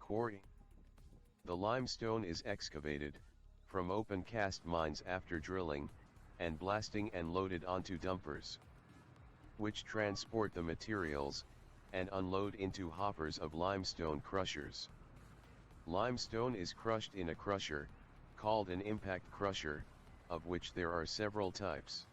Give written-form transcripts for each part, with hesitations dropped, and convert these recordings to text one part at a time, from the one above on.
Quarry. The limestone is excavated from open cast mines after drilling and blasting and loaded onto dumpers, which transport the materials and unload into hoppers of limestone crushers. Limestone is crushed in a crusher, called an impact crusher, of which there are several types.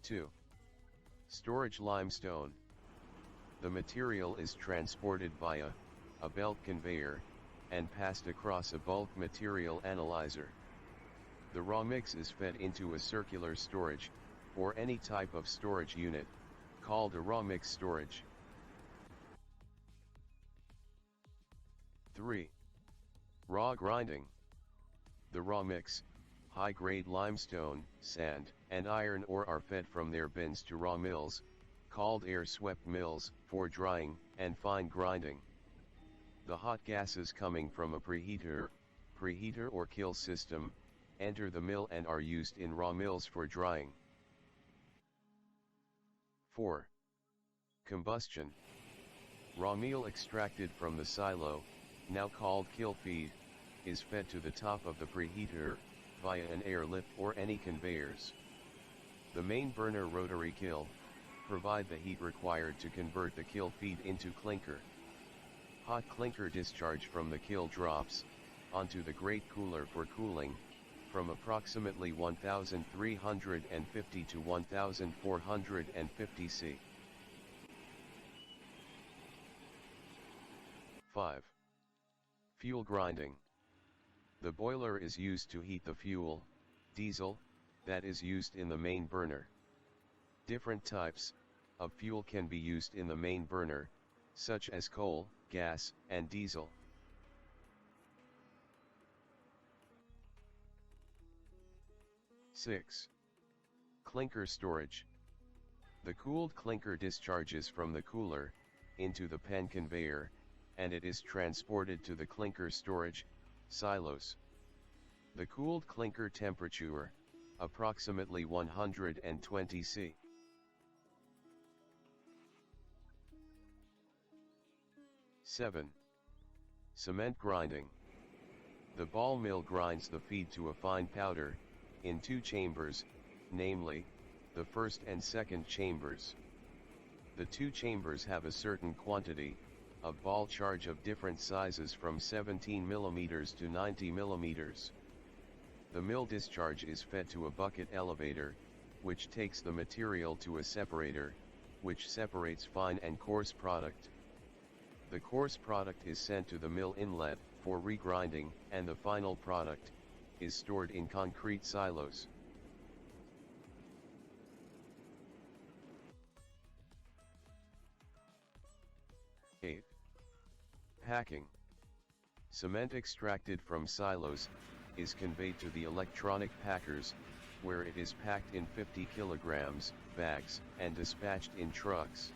Two. Storage limestone. The material is transported via a belt conveyor and passed across a bulk material analyzer. The raw mix is fed into a circular storage, or any type of storage unit, called a raw mix storage. 3. Raw grinding. The raw mix, high-grade limestone, sand, and iron ore are fed from their bins to raw mills, called air-swept mills, for drying and fine grinding. The hot gases coming from a preheater or kill system, enter the mill and are used in raw mills for drying. 4. Combustion. Raw meal extracted from the silo, now called kill feed, is fed to the top of the preheater via an air lift or any conveyors. The main burner rotary kiln provide the heat required to convert the kill feed into clinker. Hot clinker discharge from the kiln drops onto the grate cooler for cooling, from approximately 1350 to 1450 C. 5. Fuel grinding. The boiler is used to heat the fuel, diesel, that is used in the main burner. Different types of fuel can be used in the main burner, such as coal, gas, and diesel. 6. Clinker storage. The cooled clinker discharges from the cooler into the pen conveyor, and it is transported to the clinker storage silos. The cooled clinker temperature, approximately 120 C. 7. Cement grinding. The ball mill grinds the feed to a fine powder, in two chambers, namely, the first and second chambers. The two chambers have a certain quantity of ball charge of different sizes from 17 mm to 90 mm. The mill discharge is fed to a bucket elevator, which takes the material to a separator, which separates fine and coarse product. The coarse product is sent to the mill inlet for regrinding, and the final product is stored in concrete silos. 8. Packing. Cement extracted from silos is conveyed to the electronic packers, where it is packed in 50 kilograms bags and dispatched in trucks.